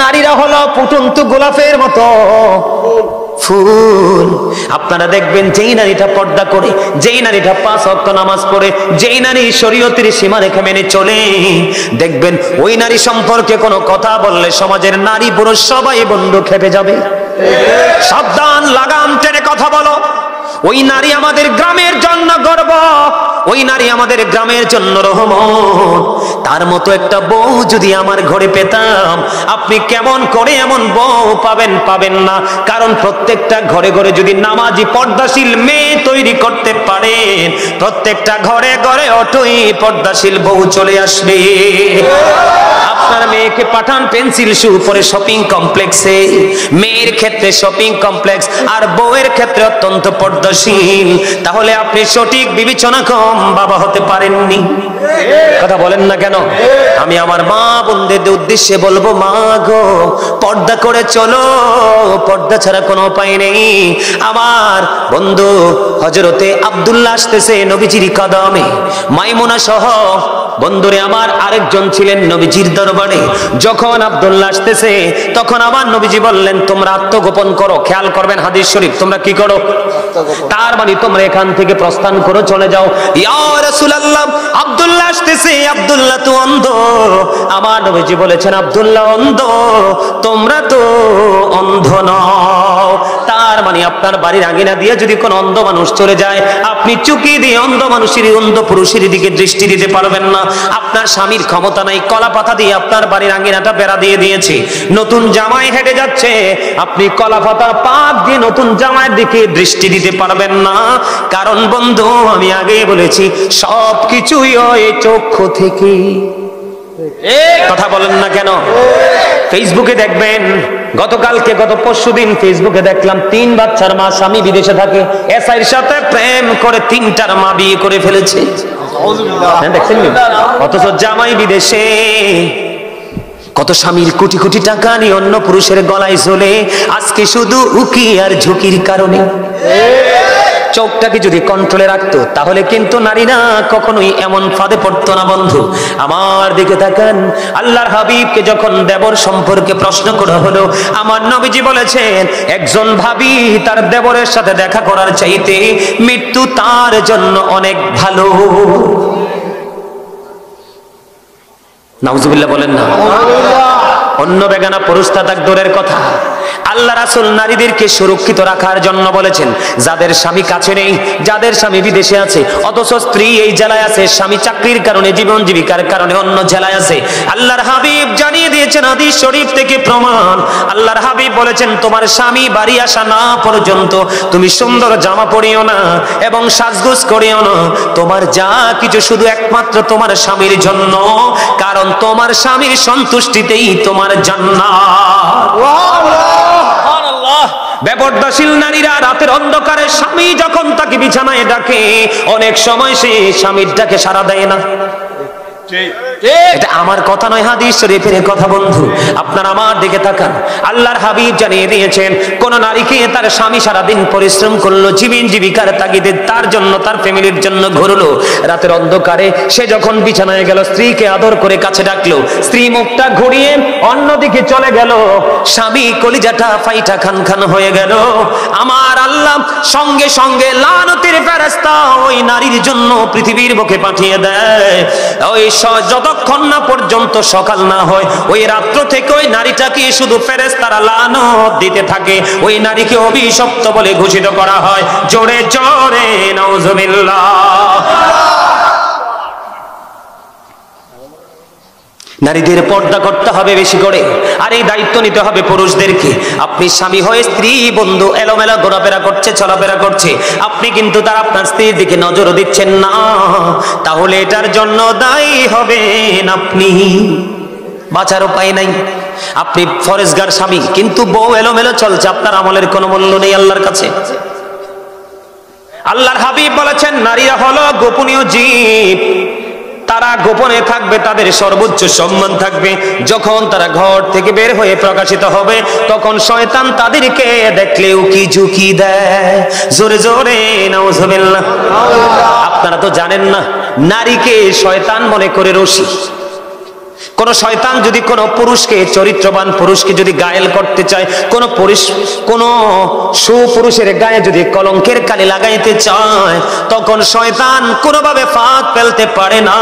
নারীরা হলো ফুটন্ত গোলাপের মতো ফুল। আপনারা দেখবেন যেই নারীটা পর্দা করে, যেই নারীটা 5 ওয়াক্ত নামাজ পড়ে, যেই নারী শরীয়তের সীমারেখা মেনে চলে, দেখবেন ওই নারী সম্পর্কে কোনো কথা বললে সমাজের নারী পুরুষ সবাই বন্ধু খেপে যাবে। সাবধান, লাগাম টেনে কথা বলো। ওই নারী আমাদের গ্রামের জন্য গর্ব, ওই নারী আমাদের গ্রামের জন্য রহমত। তার মতো একটা বউ যদি আমার ঘরে পেতাম, আপনি কেমন করে এমন বউ পাবেন না। কারণ প্রত্যেকটা ঘরে ঘরে যদি নামাজি পর্দাশীল মেয়ে তৈরি করতে পারেন, প্রত্যেকটা ঘরে ঘরে অটোই পর্দাশীল বউ চলে আসবে। আপনার মেয়েকে পাঠান পেন্সিল শু পরে শপিং কমপ্লেক্সে, মেয়ের ক্ষেত্রে শপিং কমপ্লেক্স আর বউয়ের ক্ষেত্রে অত্যন্ত পর্দাশীল, তাহলে আপনি সঠিক বিবেচনা কম বাবা হতে পারেননি। কথা বলেন না কেন? আমি আমার মা বোনদের উদ্দেশ্যে বলবো, মা গো পর্দা করে চলো, পর্দা ছাড়া কোনো উপায় নেই। আমার বন্ধু হযরতে আব্দুল্লাহ আসতেছে নবীজির কদমে, মাইমুনা সহ বন্ধুরে আমার আরেকজন ছিলেন নবীজির দরবারে। যখন আব্দুল্লাহ আসতেছে তখন আমার নবীজি বললেন, তোমরা আত্মগোপন করো। খেয়াল করবেন হাদিস শরীফ, তোমরা কি করো? তার মানে তোমরা এখান থেকে প্রস্থান করো, চলে যাও। ইয়া রাসূলুল্লাহ, আব্দুল্লাহ আসতেছে, আব্দুল্লাহ তো অন্ধ। আমার নবীজি বলেছেন, আব্দুল্লাহ অন্ধ, তোমরা তো অন্ধ নও। তার মানে আপনার বাড়ির আঙিনা দিয়ে যদি কোন অন্ধ মানুষ চলে যায়, আপনি চুকি দিয়ে অন্ধ মানুষের, অন্ধ পুরুষের দিকে দৃষ্টি দিতে পারবেন না। আপনার স্বামীর ক্ষমতা নাই, কলা পাতা দিয়ে আপনার বাড়ির আঙিনাটা বেড়া দিয়ে দিয়েছে, নতুন জামাই হেঁটে যাচ্ছে, আপনি কলা পাতার পাত দিয়ে নতুন জামাইয়ের দিকে দৃষ্টি দিতে পারবেন না। কারণ বন্ধু আমি আগেই বলেছি, সবকিছুই ওই চক্ষু থেকে। কথা বলেন না কেন? ফেসবুকে দেখবেন, গতকালকে গত পরশুদিন ফেসবুকে দেখলাম 3 বাচ্চার মা, স্বামী বিদেশে থাকে, এসআইর সাথে প্রেম করে 3টার মা বিয়ে করে ফেলেছে। দেখছেন? অথচ জামাই বিদেশে। কত স্বামীর কোটি কোটি টাকা নিয়ে অন্য পুরুষের গলায় ঝোলে, আজকে শুধু উকি আর ঝুঁকির কারণে। চোখটাকে যদি কন্ট্রোলে রাখতো তাহলে কিন্তু নারীরা কখনোই এমন ফাঁদে পড়তো না। বন্ধু আমার দিকে তাকান, আল্লাহর হাবিবকে যখন দেবর সম্পর্কে প্রশ্ন করা হলো, আমার নবীজি বলেছেন, একজন ভাবি তার দেবরের সাথে দেখা করার চাইতে মৃত্যু তার জন্য অনেক ভালো। নাউজুবিল্লাহ বলেন না? অন্য বেগানা পুরুষ তাক দূরের কথা, আল্লাহ রাসূল নারীদেরকে সুরক্ষিত রাখার জন্য বলেছেন, যাদের স্বামী কাছে নেই, যাদের স্বামী বিদেশে আছে, অথচ স্ত্রী এই জেলায় আছে, স্বামী চাকরির কারণে, জীবন জীবিকার কারণে অন্য জেলায় আছে, আল্লাহর হাবিব জানিয়ে দিয়েছেন হাদিস শরীফ থেকে প্রমাণ। আল্লাহর হাবিব বলেছেন, তোমার স্বামী বাড়ি আসা না পর্যন্ত তুমি সুন্দর জামা পরিও না এবং সাজগোজ করিও না। তোমার যা কিছু শুধু একমাত্র তোমার স্বামীর জন্য, কারণ তোমার স্বামীর সন্তুষ্টিতেই তোমার জান্নাত। বেপরদাশীল নারীরা রাতের অন্ধকারে স্বামী যখন তাকে বিছানায় ডাকে, অনেক সময় সে স্বামীর ডাকে সাড়া দেয় না। এটা আমার কথা নয়, হাদিস শরীফের কথা। বন্ধু আপনার আমার দিকে তাকান, আল্লাহর হাবিব জানিয়ে দিয়েছেন, কোন নারীকে তার স্বামী সারাদিন পরিশ্রম করলো, জীবন জীবিকার তাগিদে তার জন্য, তার ফ্যামিলির জন্য ঘুরলো, রাতের অন্ধকারে সে যখন বিছানায় গেল, স্ত্রীকে আদর করে কাছে ডাকলো, স্ত্রী মুখটা ঘুরিয়ে অন্যদিকে চলে গেল, স্বামী কলিজাটা ফাইটা খান খান হয়ে গেল, আমার আল্লাহ সঙ্গে সঙ্গে লানতের ফেরেশতা ওই নারীর জন্য পৃথিবীর বুকে পাঠিয়ে দেয়। ওই যতক্ষণ না পর্যন্ত সকাল না হয়, ওই রাত্র থেকে ওই নারীটাকে শুধু ফেরেশতারা লানত দিতে থাকে, ওই নারীকে অভিশপ্ত বলে ঘোষিত করা হয়। জোরে জোরে নাউজুবিল্লাহ। নারীদের পর্দা করতে হবে বেশি করে, আর এই দায়িত্ব নিতে হবে পুরুষদেরকে। আপনি স্বামী হয়ে স্ত্রী বন্ধু এলোমেলো ঘোরাফেরা করছে, চলাফেরা করছে, আপনি কিন্তু তার আপনার স্ত্রীর দিকে নজরও দিচ্ছেন না, তাহলে এটার জন্য দায়ী হবেন আপনি। বাঁচার উপায় নাই। আপনি ফরেজগার স্বামী, কিন্তু বউ এলোমেলো চলছে, আপনার আমলের কোনো মূল্য নেই আল্লাহর কাছে। আল্লাহর হাবিব বলেছেন, নারীরা হলো গোপনীয় জীব, তারা গোপনে থাকবে, তাদের সর্বোচ্চ সম্মান থাকবে। যখন তারা ঘর থেকে বের হয়ে প্রকাশিত হবে, তখন শয়তান তাদেরকে দেখলে উকি ঝুঁকি দেয়। জোরে জোরে নাউজুবিল্লাহ। আপনারা তো জানেন না, নারীকে শয়তান মনে করে রশি, কোন শয়তান যদি কোন পুরুষকে, চরিত্রবান পুরুষকে যদি গায়েল করতে চায়, কোন সুপুরুষের গায়ে যদি কলঙ্কের কালি লাগাইতে চায়, তখন শয়তান কোনোভাবে ফাঁক ফেলতে পারে না।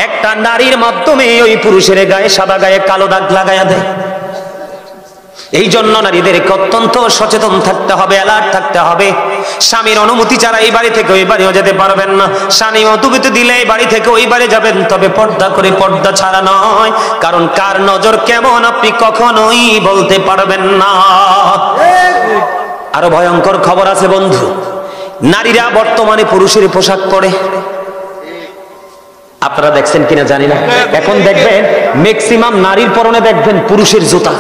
একটা নারীর মাধ্যমে ওই পুরুষের গায়ে, সাদা গায়ে কালো দাগ লাগাইয়া দেয়। এই জন্য নারীদেরকে অত্যন্ত সচেতন থাকতে হবে, অ্যালার্ট থাকতে হবে। স্বামীর অনুমতি ছাড়া এই বাড়ি থেকে ওই বাড়িও যেতে পারবেন না। স্বামী অনুমতি দিলে এই বাড়ি থেকে ওই বাড়ি যাবেন, তবে পর্দা করে, পর্দা ছাড়া নয়। কারণ কার নজর কেমন আপনি কখনোই বলতে পারবেন না। আরো ভয়ঙ্কর খবর আছে বন্ধু, নারীরা বর্তমানে পুরুষের পোশাক পরে। আপনারা দেখছেন কিনা জানি না, এখন দেখবেন ম্যাক্সিমাম নারীর পরনে দেখবেন পুরুষের জুতা।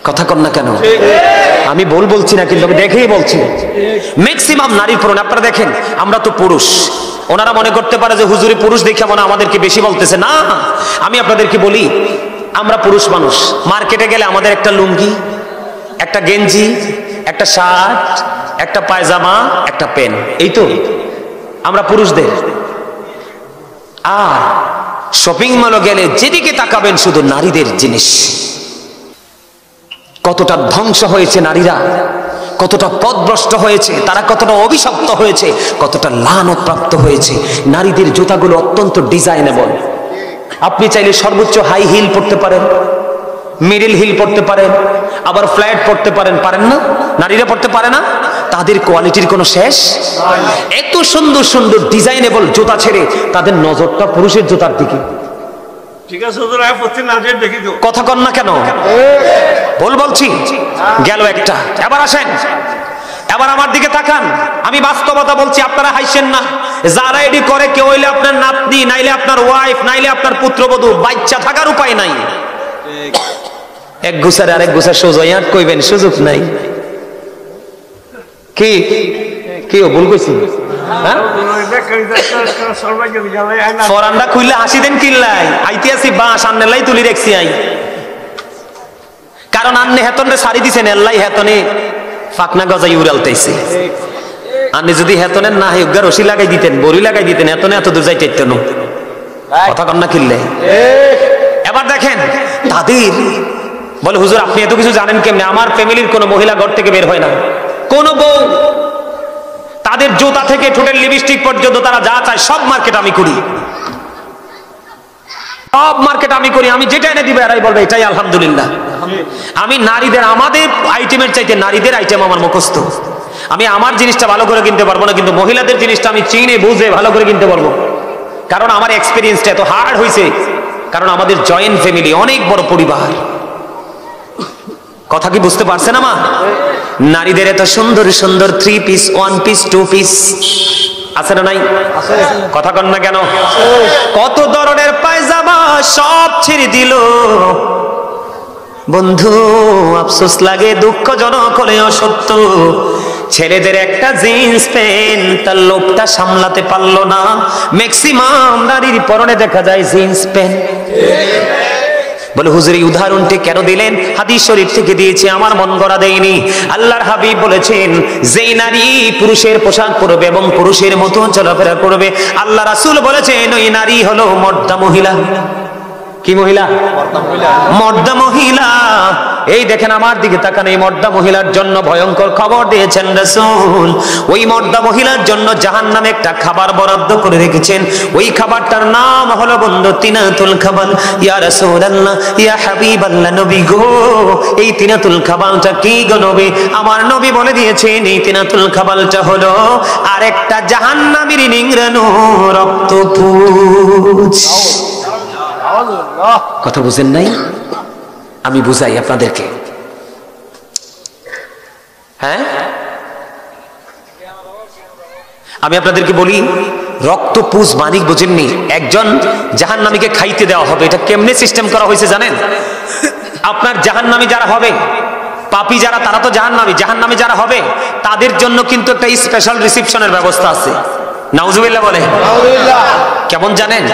কথা কন না কেন? আমি বলছি না, কিন্তু আমি দেখেই বলছি ম্যাক্সিমাম নারীর পরনে। আপনারা দেখেন, আমরা তো পুরুষ, ওনারা মনে করতে পারে যে হুজুরি পুরুষ দেখে মনে আমাদেরকে বেশি বলতেছে। না, আমি আপনাদেরকে বলি, আমরা পুরুষ মানুষ, মার্কেটে গেলে আমাদের একটা লুঙ্গি, একটা গেঞ্জি, একটা শার্ট, একটা পায়জামা, একটা প্যান্ট, এই তো আমরা পুরুষদের। আর শপিং মলে গেলে যেদিকে তাকাবেন শুধু নারীদের জিনিস। কতটা ধ্বংস হয়েছে নারীরা, কতটা পথভ্রষ্ট হয়েছে তারা, কতটা অভিশপ্ত হয়েছে, কতটা লানত প্রাপ্ত হয়েছে। নারীদের জুতাগুলো অত্যন্ত ডিজাইনেবল। আপনি চাইলে সর্বোচ্চ হাই হিল পড়তে পারেন, মিডল হিল পড়তে পারেন, আবার ফ্ল্যাট পড়তে পারেন। পারেন না? নারীরা পড়তে পারে না? তাদের কোয়ালিটির কোনো শেষ। এত সুন্দর সুন্দর ডিজাইনেবল জুতা ছেড়ে তাদের নজরটা পুরুষের জুতার দিকে। ঠিক আছে হুজুর, আমি প্রত্যেক নাজের দেখি তো। কথা কন না কেন? বলছি গেল একটা। এবার আসেন, এবার আমার দিকে তাকান। আমি বাস্তবতা বলছি, আপনারা হাসছেন না। যারা এডি করে, কেউ হইলে আপনার নাতনি, নাইলে আপনার ওয়াইফ, নাইলে আপনার পুত্রবধূ, বাচ্চা থাকার উপায় নাই। এক গুছার আরেক গুছার সোজাই আট কইবেন, সুযোগ নাই। কি কি ভুল কইছি? ফরানটা খুললে হাসি দেন কিল্লাই, আইতে আসি বাস আন্নেলাই তুলি রেখছি আই। কারণ আন্নে হেতনে সারি দিছেন, এল্লাই হেতনে ফাকনা গজাই উড়ালতেছে। আন্নে যদি হেতনের না হেউগা রশি লাগাই দিতেন, বড়ি লাগাই দিতেন, হেতনে এত দূর যাইতে না। কথা কন না কিল্লে? এবার দেখেন তাদের বলে, হুজুর আপনি এত কিছু জানেন কেমনে? আমার ফ্যামিলির কোনো মহিলা ঘর থেকে বের হয় না, কোন বউ। তাদের জুতা থেকে ঠোঁটের লিপস্টিক পর্যন্ত তারা যা চায় সব মার্কেট আমি করি, সব মার্কেট আমি করি। আমি যেটা এনে দিবে এরাই বলবে এটাই আলহামদুলিল্লাহ। আমি নারীদের, আমাদের আইটেমের চাইতে নারীদের আইটেম আমার মুখস্থ। আমি আমার জিনিসটা ভালো করে কিনতে পারবো না, কিন্তু মহিলাদের জিনিসটা আমি চিনে বুঝে ভালো করে কিনতে পারবো। কারণ আমার এক্সপিরিয়েন্সটা এত হার্ড হয়েছে, কারণ আমাদের জয়েন্ট ফ্যামিলি, অনেক বড় পরিবার। কথা কি বুঝতে পারছেন আমা? নারীদের এত সুন্দর সুন্দর 3 পিস, 1 পিস, 2 পিস আছে না নাই? কথা কন না কেন? কত ধরনের পায়জামা সব ছেড়ে দিল বন্ধু। আফসোস লাগে, দুঃখজনক হলেও সত্য। ছেলেদের একটা জিন্স প্যান্ট তার লোভটা সামলাতে পারলো না। ম্যাক্সিমাম নারীর পরনে দেখা যায় জিন্স প্যান্ট। বলে হুজুর এই উদাহরণটি কেন দিলেন? হাদিস শরীফ থেকে দিয়েছি, আমার মন গড়া দেয়নি। আল্লাহর হাবিব বলেছেন, যেই নারী পুরুষের পোশাক পরবে এবং পুরুষের মতো চলাফেরা করবে, আল্লাহ রাসূল বলেছেন ওই নারী হলো মর্দা মহিলা। কি মহিলা? মর্দা মহিলা। এই দেখেন আমার দিকে তাকান, এই মর্দা মহিলার জন্য ভয়ঙ্কর খবর দিয়েছেন রাসূল। ওই মর্দা মহিলার জন্য জাহান্নামে একটা খাবার বরাদ্দ করে রেখেছেন। ওই খাবারটার নাম হলো বন্ধু তিনাতুল খাবাল। ইয়া রাসূলুল্লাহ, ইয়া হাবিবাল্লাহ, নবী গো, এই তিনাতুল খাবালটা কি গো নবী? আমার নবী বলে দিয়েছেন এই তিনাতুল খাবালটা হলো আরেকটা জাহান্নামীর নিংড়ানো রক্তপুঞ্জ। কথা বুঝেন নাই? আমি বুঝাই আপনাদেরকে। হ্যাঁ, আমি আপনাদেরকে বলি, রক্তপুঞ্জ মানিক বুঝেননি? একজন জাহান্নামীকে খাইতে দেওয়া হবে। এটা কেমনে সিস্টেম করা হয়েছে জানেন? আপনার জাহান্নামী যারা হবে, পাপী যারা, তারা তো জাহান্নামী। জাহান্নামী যারা হবে তাদের জন্য কিন্তু একটা স্পেশাল রিসেপশনের ব্যবস্থা আছে। নাউজুবিল্লাহ বলে। কেমন জানেন?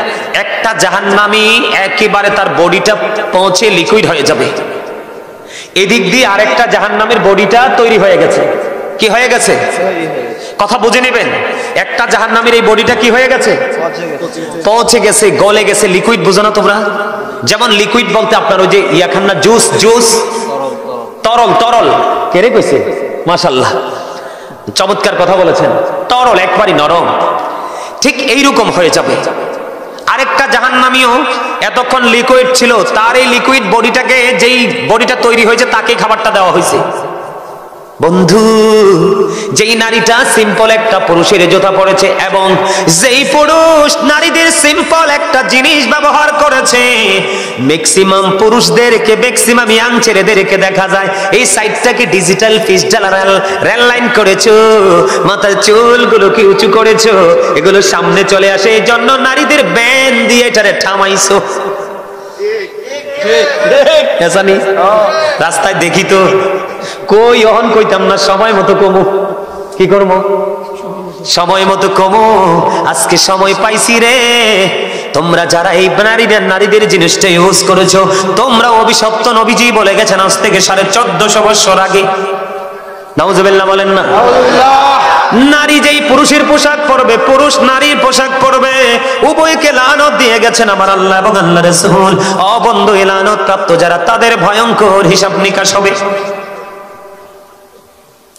একটা জাহান্নামী একেবারে তার বডিটা পৌঁছে লিকুইড হয়ে যাবে, এদিক দিয়ে আরেকটা জাহান্নামের বডিটা তৈরি হয়ে গেছে। কি হয়ে গেছে? কথা বুঝে নেবেন। একটা জাহান্নামীর এই বডিটা কি হয়ে গেছে, পৌঁছে গেছে, গলে গেছে, লিকুইড বুঝো না তোমরা? যেমন লিকুইড বলতে আপনার ওই যে ইয়া খান না, জুস, জুস, তরল, তরল, কে রে কইছে? মাশাআল্লাহ, চমৎকার কথা বলেছেন, তরল, একবারই নরম। ঠিক এইরকম হয়ে যাবে। আরেকটা জাহান্নামীও এতক্ষণ লিকুইড ছিল, তার এই লিকুইড বডিটাকে, যেই বডিটা তৈরি হয়েছে তাকেই খাবারটা দেওয়া হয়েছে। বন্ধু, যেই নারীটা সিম্পল একটা পুরুষের জুতা পড়েছে এবং যেই পুরুষ নারীদের সিম্পল একটা জিনিস ব্যবহার করেছে, ম্যাক্সিমাম পুরুষদেরকে, ম্যাক্সিমাম ইয়াং ছেলেদেরকে দেখা যায় এই সাইডটাকে ডিজিটাল পিস্টাল রেল লাইন করেছো, মাথার চুলগুলোকে উঁচু করেছো, এগুলো সামনে চলে আসে, এই জন্য নারীদের ব্যান দিয়ে এটারে থামাইছো। রাস্তায় দেখি তো, কই অহন কইতাম না, সময় মতো কমু, কি করবো, সময় মতো কমু, আজকে সময় পাইছি রে। তোমরা যারা এই নারীদের জিনিসটা ইউজ করেছো, তোমরা অভিশপ্ত। নবীজি বলে গেছেন আজ থেকে 1450 বছর আগে। নাউজুবিল্লাহ বলেন না? নারী যেই পুরুষের পোশাক পরবে, পুরুষ নারীর পোশাক পরবে, উভয়কে লানত দিয়ে গেছেন আমার আল্লাহ এবং আল্লাহ রাসূল। অবন্ধ এই লানত প্রাপ্ত যারা, তাদের ভয়ঙ্কর হিসাব নিকাশ হবে।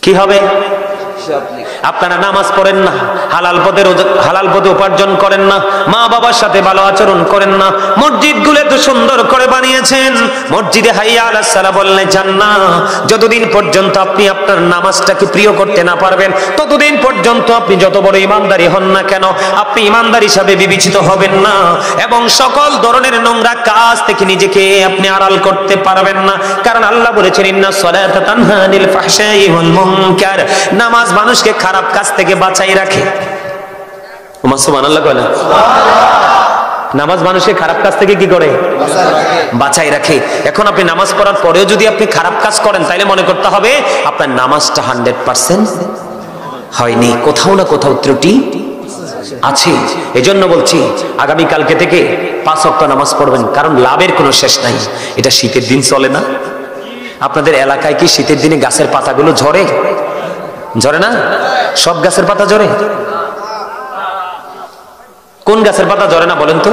কি হবে? আপনারা নামাজ পড়েন না, হালাল পথে উপার্জন করেন না, মা বাবার সাথে ভালো আচরণ করেন না, মসজিদগুলো এত সুন্দর করে বানিয়েছেন, মসজিদে হাইয়া আলাস সালাহ বললে যান না। যতদিন পর্যন্ত আপনি আপনার নামাজটাকে প্রিয় করতে না পারবেন, ততদিন পর্যন্ত আপনি যত বড় ইমানদারি হন না কেন, আপনি ইমানদার হিসাবে বিবেচিত হবেন না এবং সকল ধরনের নোংরা কাজ থেকে নিজেকে আপনি আড়াল করতে পারবেন না। কারণ আল্লাহ বলেছেন, ইন্নাস সালাতা তানহা আনিল ফাহশাই ওয়াল মুনকার, নামাজ মানুষকে খারাপ কাজ থেকে বাঁচাই রাখে। সুবহানাল্লাহ কয় না? নামাজ মানুষকে খারাপ কাজ থেকে কি করে? বাঁচাই রাখে। এখন আপনি নামাজ পড়ার পরেও যদি আপনি খারাপ কাজ করেন, তাহলে মনে করতে হবে আপনার নামাজটা 100% হয়নি, কোথাও না কোথাও ত্রুটি আছে। এজন্য বলছি, আগামী কালকে থেকে 5 ওয়াক্ত নামাজ পড়বেন, কারণ লাভের কোনো শেষ নাই। এটা শীতের দিন চলে না? আপনাদের এলাকায় কি শীতের দিনে গাছের পাতাগুলো ঝরে? ঝরে না? সব গাছের পাতা ঝরে? কোন গাছের পাতা ঝরে না বলেন তো?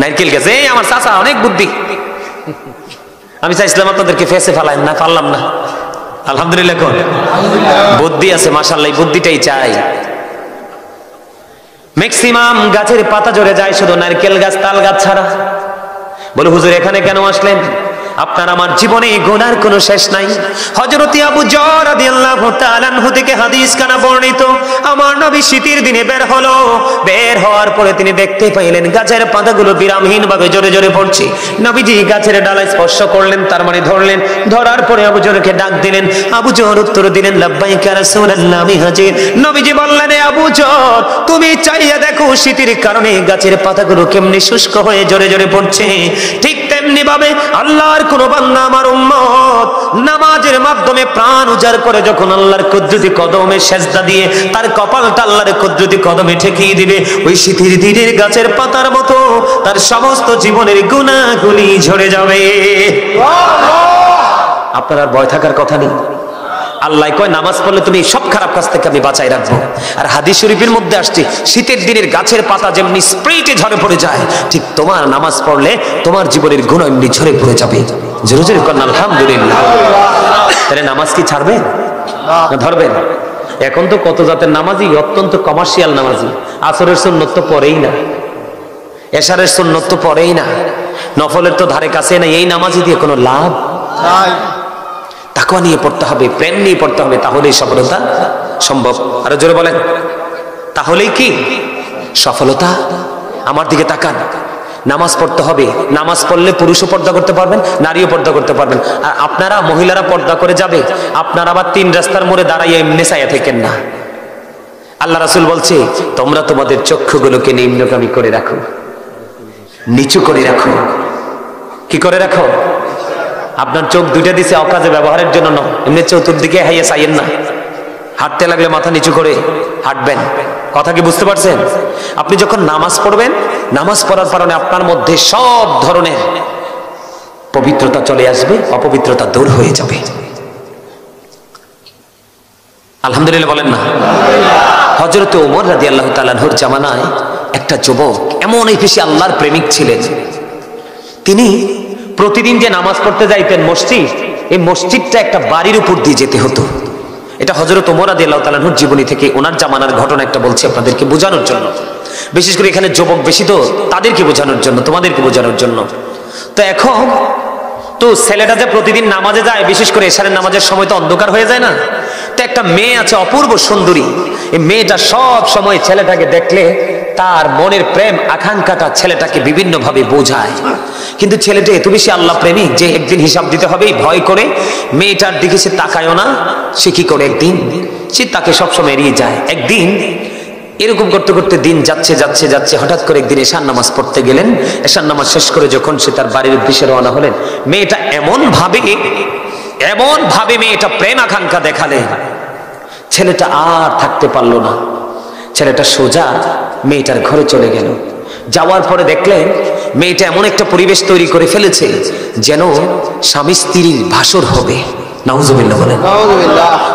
নারকেল গাছ। এই আমার চাচা অনেক বুদ্ধি, আমি চাইছিলাম আপনাদেরকে ফেসে ফেলাইন না, পারলাম না। আলহামদুলিল্লাহ, কোন বুদ্ধি আছে, মাশাআল্লাহ, এই বুদ্ধিটাই চাই। ম্যাক্সিমাম গাছের পাতা ঝরে যায়, শুধু নারকেল গাছ, তাল গাছ ছাড়া। বলে হুজুর এখানে কেন আসলেন? আপনার আমার জীবনে গুনার কোনো শেষ নাই। হযরত আবু যর রাদিয়াল্লাহু তাআলা আনহু থেকে হাদিস কানা বর্ণিত, আমার নবী শীতের দিনে বের হলো, বের হওয়ার পরে তিনি দেখতে পাইলেন গাছের পাতাগুলো বিরামহীন ভাবে জোরে জোরে পড়ছে। নবীজি গাছের ডালায় স্পর্শ করলেন, তার মানে ধরলেন, ধরার পরে আবু যরকে ডাক দিলেন। আবু যর উত্তর দিলেন, লাব্বাইকা রাসূলুল্লাহ, আমি হাজির। নবীজি বললেন, আবু যর, তুমি চাইয়া দেখো শীতের কারণে গাছের পাতাগুলো কেমনে শুষ্ক হয়ে জোরে জোরে পড়ছে। ঠিক তেমনি ভাবে আল্লাহর কোন বান্দা, আমার উম্মত, নামাজের মাধ্যমে প্রাণ উজাড় করে যখন আল্লাহর কুদরতি কদমে সেজদা দিয়ে তার কপালটা আল্লাহর কুদরতি কদমে ঠেকিয়ে দিবে, ওই শীতের দিনের গাছের পাতার মতো তার সমস্ত জীবনের গুনাহগুলি ঝরে যাবে। আপনার আর ভয় থাকার কথা নেই। আল্লাহ কয়, নামাজ পড়লে তুমি সব খারাপ কাজ থেকে আমি বাঁচাই রাখবো। আর হাদিস শরীফের মধ্যে আসছে, শীতের দিনের গাছের পাতা যেমনি স্প্রেটে ঝরে পড়ে যায়, ঠিক তোমার নামাজ পড়লে তোমার জীবনের গুণ এমনি ঝরে পড়ে যাবে। জোরে জোরে করেন আলহামদুলিল্লাহ। তাহলে নামাজ কি ছাড়বেন না ধরবেন? এখন তো কত জাতের নামাজি, অত্যন্ত কমার্শিয়াল নামাজি। আসরের সুন্নত তো পড়েই না, এশারের সুন্নত তো পড়েই না, নফলের তো ধারে কাছে না। এই নামাজি দিয়ে কোনো লাভ নাই। তাকওয়া নিয়ে পড়তে হবে, প্রেম নিয়ে পড়তে হবে, তাহলেই সফলতা সম্ভব। আরো জোরে বলেন, তাহলেই কি সফলতা? আমার দিকে তাকান, নামাজ পড়তে হবে। নামাজ পড়লে পুরুষও পর্দা করতে পারবেন, নারীও পর্দা করতে পারবেন। আর আপনারা মহিলারা পর্দা করে যাবে, আপনারা আবার 3 রাস্তার মোড়ে দাঁড়াইয়া এমনি চাইয়া থাকেন না। আল্লাহ রাসূল বলছে, তোমরা তোমাদের চক্ষুগুলোকে নিম্নগামী করে রাখো, নিচু করে রাখো। কি করে রাখো? আপনার চোখ দুইটা দিছে অকাজে ব্যবহারের জন্য নয়, এমনি চতুর্দিকে হাইয়া চাইয়েন না। হাঁটতে লাগলে মাথা নিচু করে হাঁটবেন। কথা কি বুঝতে পারছেন? আপনি যখন নামাজ পড়বেন, নামাজ পড়ার কারণে আপনার মধ্যে সব ধরনের পবিত্রতা চলে আসবে, অপবিত্রতা দূর হয়ে যাবে। আলহামদুলিল্লাহ বলেন না? হযরত ওমর রাদিয়াল্লাহু তাআলা আনহুর জামানায় একটা যুবক এমনই বেশি আল্লাহর প্রেমিক ছিলেন, তিনি প্রতিদিন যে নামাজ পড়তে যাইতেন মসজিদ, এই মসজিদটা একটা বাড়ির উপর দিয়ে যেতে হতো। এটা হযরত ওমর রাদিয়াল্লাহু তাআলা আনহুর জীবনী থেকে ওনার জামানার ঘটনা একটা বলছি আপনাদেরকে বোঝানোর জন্য, বিশেষ করে এখানে যুবক বেশি তো তাদেরকে বোঝানোর জন্য, তোমাদেরকে বোঝানোর জন্য। তো এখন তো ছেলেটা যে প্রতিদিন নামাজে যায়, বিশেষ করে এশারের নামাজের সময় তো অন্ধকার হয়ে যায় না, তো একটা মেয়ে আছে অপূর্ব সুন্দরী, এই মেয়েটা সব সময় ছেলেটাকে দেখলে তার মনের প্রেম আকাঙ্ক্ষাটা ছেলেটাকে বিভিন্ন ভাবে বোঝায়, কিন্তু ছেলেটা এত বেশি আল্লাহ প্রেমিক যে একদিন হিসাব দিতে হবে ভয় করে মেয়েটার দিকে সে তাকায়ও না। সে কি করে, একদিন সে তাকে সবসময় এড়িয়ে যায়। একদিন এরকম করতে করতে দিন যাচ্ছে যাচ্ছে যাচ্ছে, হঠাৎ করে একদিন এশার নামাজ পড়তে গেলেন। এশার নামাজ শেষ করে যখন সে তার বাড়ির উদ্দেশ্যে রওনা হলেন, মেয়েটা এমন ভাবে মেয়েটা প্রেম আকাঙ্ক্ষা দেখালে ছেলেটা আর থাকতে পারলো না। ছেলেটা সোজা মেয়েটার ঘরে চলে গেল। যাওয়ার পরে দেখলেন মেয়েটা এমন একটা পরিবেশ তৈরি করে ফেলেছে যেন স্বামী স্ত্রীর ভাসর হবে। নাউজুবিল্লাহ বলেন।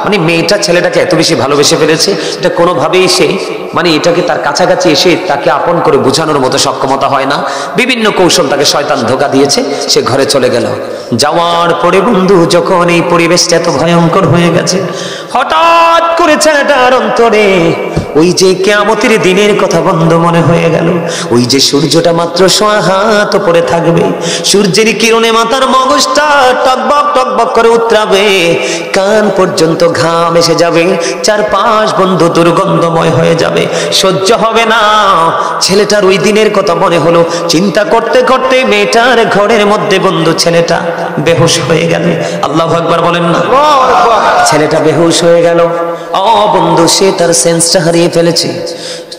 মানে মেয়েটা ছেলেটাকে এত বেশি ভালোবেসে ফেলেছে, এটা কোনোভাবেই সে মানে এটাকে তার কাছাকাছি এসে তাকে আপন করে বোঝানোর মতো সক্ষমতা হয় না। বিভিন্ন কৌশল তাকে শয়তান ধোঁকা দিয়েছে, সে ঘরে চলে গেল। যাওয়ার পরে বন্ধু যখন এই পরিবেশটা এত ভয়ঙ্কর হয়ে গেছে, হঠাৎ করে ছেলেটার অন্তরে ওই যে কিয়ামতের দিনের কথা বন্ধ মনে হয়ে গেল। ওই যে সূর্যটা মাত্র 1.5 হাত উপরে থাকবে, সূর্যের কিরণে মাথার মগজটা টকবক টকবক করে উতরাবে, কান পর্যন্ত ঘাম এসে যাবে, চারপাশ বন্ধু দুর্গন্ধময় হয়ে যাবে, সহ্য হবে না। ছেলেটার ওই দিনের কথা মনে হলো। চিন্তা করতে করতে মেয়েটার ঘরের মধ্যে বন্ধু ছেলেটা বেহুশ হয়ে গেল। আল্লাহু আকবার বলেন না। ছেলেটা বেহুশ হয়ে গেল। বন্ধু সে তার সেন্সটা হারিয়ে ফেলেছে।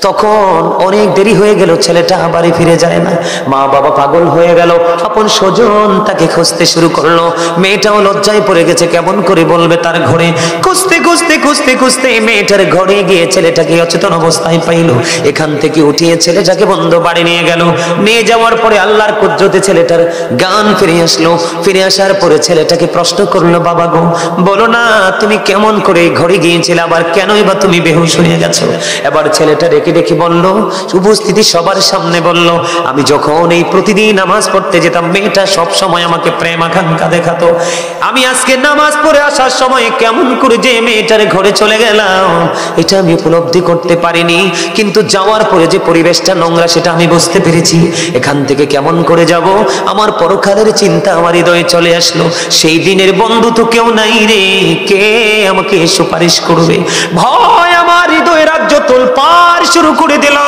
তখন অনেক দেরি হয়ে গেল, ছেলেটা বাড়ি ফিরে যায় না। মা বাবা পাগল হয়ে গেল, আপন স্বজন তাকে খুঁজতে শুরু করলো। মেয়েটাও লজ্জায় পড়ে গেছে, কেমন করে বলবে তার ঘরে। খুঁজতে খুঁজতে খুঁজতে খুঁজতে মেয়েটার ঘরে গিয়ে ছেলেটাকে অচেতন অবস্থায় পাইল। এখান থেকে উঠিয়ে ছেলেটাকে বন্ধ বাড়ি নিয়ে গেল। নিয়ে যাওয়ার পরে আল্লাহর কুদরতে ছেলেটার গান ফিরে আসলো। ফিরে আসার পরে ছেলেটাকে প্রশ্ন করলো, বাবা গো বলো না তুমি কেমন করে ঘরে গিয়েছিলে, আবার কেনই বা তুমি বেহুশ হয়ে গেছো? এবার ছেলেটা রেখে দেখি বলল, উপস্থিতি সবার সামনে বলল, আমি যখন এই প্রতিদিন নামাজ পড়তে যেতাম মেয়েটা সব সময় আমাকে প্রেম আকাঙ্ক্ষা দেখাতো। আমি আজকে নামাজ পড়ে আসার সময় কেমন করে যে মেয়েটার ঘরে চলে গেলাম এটা আমি উপলব্ধি করতে পারিনি, কিন্তু যাওয়ার পরে যে পরিবেশটা নোংরা সেটা আমি বুঝতে পেরেছি। এখান থেকে কেমন করে যাব, আমার পরকালের চিন্তা আমার হৃদয়ে চলে আসলো। সেই দিনের বন্ধু তো কেউ নাই রে, কে আমাকে সুপারিশ করবে? ভয় আমার হৃদয়ে রাজ্য তোলপাড় শুরু করে দিল।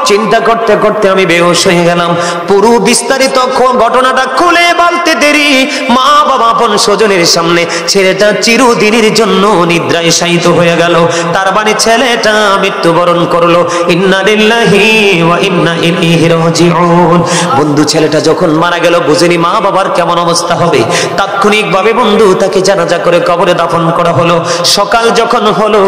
চিন্তা করতে করতে আমি বেহুশ হয়ে গেলাম। পুরো বিস্তারিত ঘটনাটা খুলে বলতে দেরি, মা বাবা আপন স্বজনের সামনে ছেলেটা চিরদিনের জন্য নিদ্রায় শায়িত হয়ে গেল। তার মানে ছেলেটা মৃত্যুবরণ করলো। ইন্না লিল্লাহি ওয়া ইন্না ইলাইহি রাজিউন। বন্ধু ছেলেটা যখন মারা গেল বুঝেনি মা বাবার কেমন অবস্থা হবে। তাৎক্ষণিকভাবে বন্ধু তাকে জানাজা করে কবরে দাফন করা হলো। সকাল যখন হলো,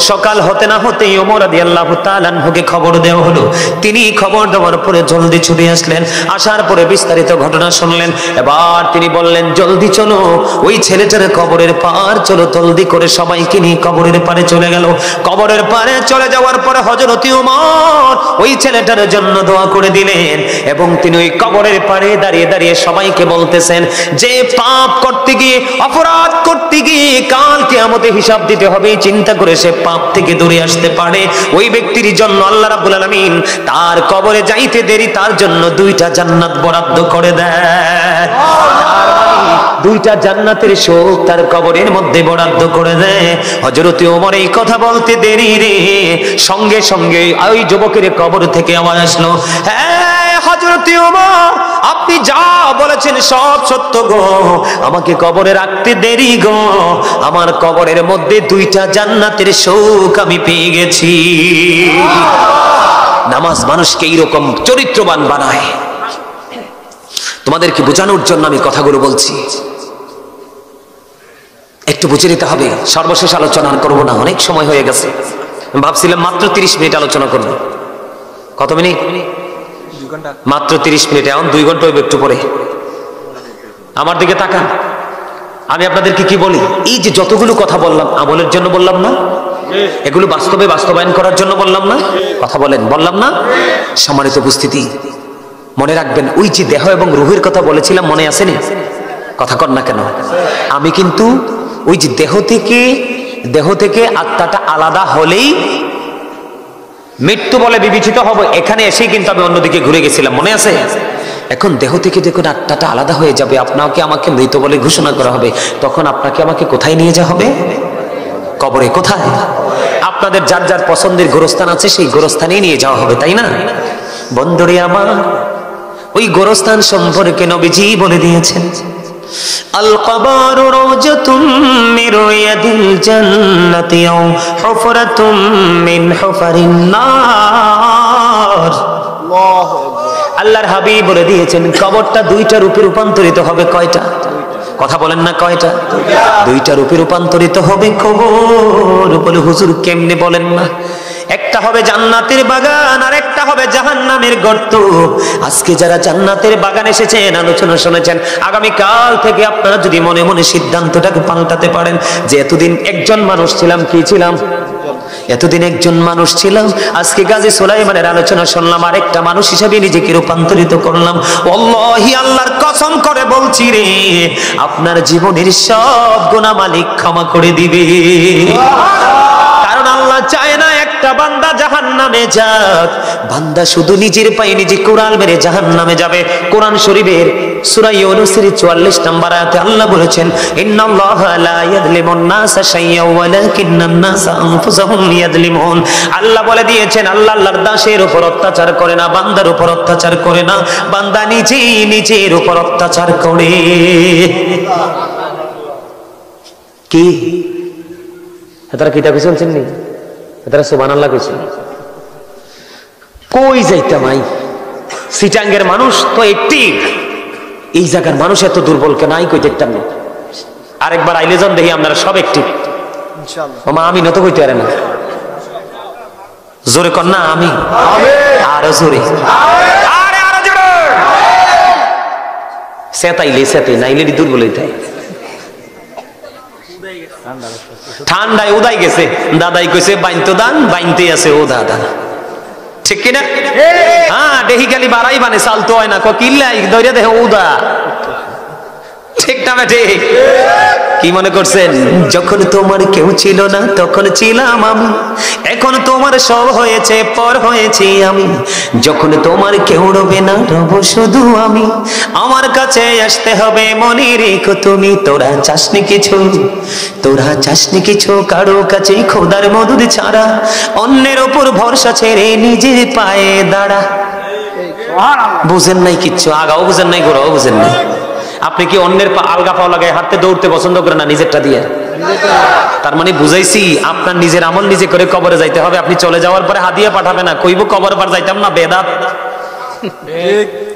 সকাল হতে না হতেই ওমর রাদিয়াল্লাহু তাআলা আনহুকে খবর দেওয়া হলো। তিনি খবর দেওয়ার পরে জলদি ছুটে আসলেন। আসার পরে বিস্তারিত ঘটনা শুনলেন। এবার তিনি বললেন, জলদি চলো ওই ছেলেটার কবরের পার চলো, জলদি করে সবাইকে নিয়ে কবরের পারে চলে গেল। কবরের পারে চলে যাওয়ার পরে হযরত ওমর ওই ছেলেটার জন্য দোয়া করে দিলেন এবং তিনি ওই কবরের পারে দাঁড়িয়ে দাঁড়িয়ে সবাইকে বলতেছেন যে পাপ করতে গিয়ে, অপরাধ করতে গিয়ে কাল কিয়ামতে হিসাব দিতে হবে, চিন্তা করে সে পাপ থেকে দূরে আসতে পারে, ওই ব্যক্তির জন্য আল্লাহ রাব্বুল আলামিন তার কবরে যাইতে দেরি তার জন্য 2টা জান্নাত বরাদ্দ করে দেয়। দুইটা জান্নাতের শোক তার কবরের মধ্যে বরাদ্দ করে দেয়। হযরত ওমর এই কথা বলতে দেরি রে, সঙ্গে সঙ্গে ওই যুবকের কবর থেকে আওয়াজ আসলো, হ্যাঁ হযরত ওমর আপনি যা বলেছেন সব সত্য গো, আমাকে কবরে রাখতে দেরি গো, আমার কবরের মধ্যে 2টা জান্নাতের শোক আমি পেয়ে গেছি। নামাজ মানুষকে এইরকম চরিত্রবান বানায়। তোমাদেরকে বোঝানোর জন্য আমি কথাগুলো বলছি, একটু বুঝে নিতে হবে। সর্বশেষ আলোচনা করবো না, অনেক সময় হয়ে গেছে। ভাবছিলাম মাত্র 30 মিনিট আলোচনা করবো। কত মিনিট? মাত্র 30 মিনিট, এখন 2 ঘন্টা হইবে একটু পরে। আমার দিকে তাকান, আমি আপনাদেরকে কি বলি, এই যে যতগুলো কথা বললাম আমলের জন্য বললাম না? এগুলো বাস্তবে বাস্তবায়ন করার জন্য বললাম না? কথা বলেন, বললাম না? সম্মানিত উপস্থিতি, মনে রাখবেন ওই যে দেহ এবং রুহের কথা বলেছিলাম, মনে আসেনি? কথা কর না কেন? আমি কিন্তু ওই যে দেহ থেকে আত্মাটা আলাদা হলেই মৃত্যু বলে বিবেচিত হব, এখানে এসেই কিন্তু আমি অন্যদিকে ঘুরে গেছিলাম, মনে আছে? এখন দেহ থেকে দেখুন আত্মাটা আলাদা হয়ে যাবে, আপনাকে আমাকে মৃত বলে ঘোষণা করা হবে, তখন আপনাকে আমাকে কোথায় নিয়ে যাওয়া হবে? কবরে। কোথায়? আপনাদের যার যার পছন্দের গোরস্থান আছে সেই গোরস্থানেই নিয়ে যাওয়া হবে, তাই না? বন্ধুরে আমার, ওই গোরস্থান সম্পর্কে নবীজি বলে দিয়েছেন, আল কবরু রাওজাতুম মিন রিয়াদিল জান্নাতি আও হুফরাতুম মিন হুফারিন নার। আল্লাহর হাবিব বলে দিয়েছেন কবরটা দুইটা রূপে রূপান্তরিত হবে। কয়টা? কথা বলেন না, কয়টা? দুইটা রূপে রূপান্তরিত হবে কবর। বলে হুজুর কেমনে বলেন না? একটা হবে জান্নাতের বাগান আর একটা হবে জাহান্নামের গর্ত। আজকে যারা জান্নাতের বাগান এসেছেন, আলোচনা শুনেছেন, আগামী কাল থেকে আপনারা যদি মনে মনে সিদ্ধান্তটাকে পাল্টাতে পারেন যে এতদিন একজন মানুষ ছিলাম, কি ছিলাম? এতদিন একজন মানুষ ছিলাম, আজকে গাজী সুলাইমানের আলোচনা শুনলাম, আরেকটা মানুষ হিসেবে নিজেকে রূপান্তরিত করলাম। ওয়াল্লাহি আল্লাহর কসম করে বলছি রে, আপনার জীবনের সব গুনাহ মালিক ক্ষমা করে দিবে। কারণ আল্লাহ চায় না একটা বান্দা জাহান্নামে যাক। বান্দা শুধু নিজের পায়ে নিজে কুড়াল মেরে জাহান্নামে যাবে। কোরআন শরীফের সূরা ইউনূসের 44 নম্বর আয়াতে আল্লাহ বলেছেন, ইন্নাল্লাহা লা ইয়াযলিমুন নাসা শাইয়্যা ওয়ালাকিন্নান নাসা আনফুসাহুম ইয়াযলিমুন। আল্লাহ বলে দিয়েছেন, আল্লাহ আল্লাহর দাসের উপর অত্যাচার করে না, বান্দার উপর অত্যাচার করে না, বান্দা নিজেই নিজের উপর অত্যাচার করে। কি তারা কিতা কইছেন চিননি? তারা সুবহানাল্লাহ কইছেন। কই যাইতাম আই? সিটাঙ্গের মানুষ তো একটি, এই জায়গার মানুষ এত দুর্বল কেন? আই কই দেখতাম না। আরেকবার আইলে যান দেখি আপনারা সব একটি ইনশাআল্লাহ। ওমা আমি নত কইতে পারে না, জোরে কর না আমি, আরো জোরে, আরে আরো জোরে। সেতাইলে সেতাই নাইলে দুর্বল হইতাই। ঠান্ডায় উদাই গেছে, দাদাই কইছে বাইনতো দান, বাইনতে আছে ও দাদা, ঠিক কিনা? হ্যাঁ, দেহি খালি বাড়াই বানে চালতো হয় না, কিল্লাই দইরা দেখে উদা, ঠিক না? ঠিক। কি মনে করছেন? যখন তোমার কেউ ছিল না তখন ছিলাম আমি, এখন তোমার সব হয়েছে, পর হয়েছি আমি। যখন তোমার কেউ রবে না রব শুধু আমি, আমার কাছে আসতে হবে মনে রেখো তুমি। তোরা চাসনি কিছু, তোরা চাসনি কিছু কারো কাছে খোদার মদদ ছাড়া, অন্যের ওপর ভরসা ছেড়ে নিজের পায়ে দাঁড়া। বুঝেন নাই কিচ্ছু, আগাও বুঝেন নাই, গোড়াও বুঝেন নাই। আপনি কি অন্যের আলগা পাও লাগায় হাঁটতে দৌড়তে পছন্দ করেন না, নিজেরটা দিয়ে? তার মানে বুঝাইছি আপনার নিজের আমল নিজে করে কবরে যাইতে হবে। আপনি চলে যাওয়ার পরে হাদিয়া পাঠাবে না, কইব কবর পার যাইতাম না, বেদাত।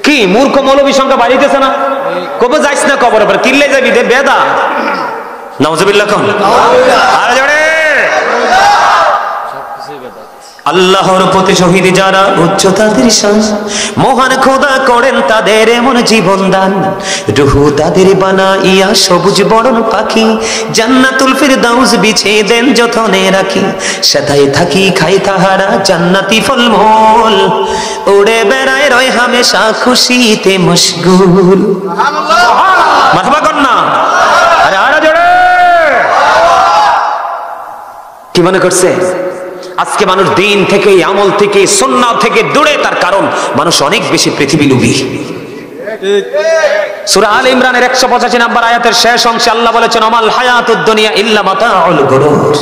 কি মূর্খ মৌলবী সংখ্যা বাড়িতেছে না? কবে যাইস না কবরে পার, কিল্লে যাবি দে বেদা। নাউজুবিল্লাহ কোন আরে জোরে। আল্লাহর প্রতি শহীদ যারা উচ্চ তাদের শান, মহান খোদা করেন তাদের এমন জীবন দান। রূহ তাদের বানাইয়া সবুজ বরণ পাখি, জান্নাতুল ফিরদাউস বিছিয়ে দেন যতনে রাখি। সেথায় থাকি খাই তাহারা জান্নাতি ফলমূল, উড়ে বেড়ায় রয় হামেশা খুশিতে মশগুল। মারহাবা কর না, আরে আরে জোরে। কি মনে করছে? আজকে মানুষ দিন থেকে, আমল থেকে, সুন্নাহ থেকে দূরে, তার কারণ মানুষ অনেক বেশি পৃথিবী লোভী। সূরা আলে ইমরানের 185 নম্বর আয়াতের শেষ অংশে আল্লাহ বলেছেন, আমাল হায়াতুদ দুনিয়া ইল্লা মাতাউল গুরুর।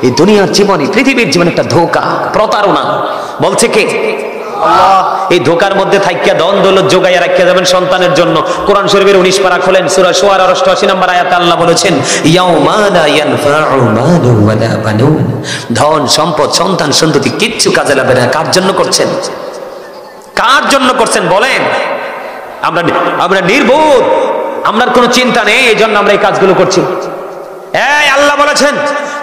এই দুনিয়ার জীবন, পৃথিবীর জীবন একটা ধোঁকা, প্রতারণা। বলছে কে? আল্লাহ। এই ধোঁকার মধ্যে থাইকা ধন দৌলত জোগাইয়া রাখিয়া যাবেন সন্তানের জন্য। কোরআন শরীফের 19 পারা খোলেন, সূরা শুআরা 88 নম্বর আয়াতে আল্লাহ বলেছেন, ইয়াউমা লা ইয়ানফাউ মালু ওয়ালা বানুন। ধন সম্পদ সন্তান সন্ততি কিচ্ছু কাজে লাগবে না। কার জন্য করছেন? কার জন্য করছেন বলেন? আমরা নির্বোধ, আমরার কোনো চিন্তা নেই, এই জন্য আমরা এই কাজগুলো করছি। এই আল্লাহ বলেছেন,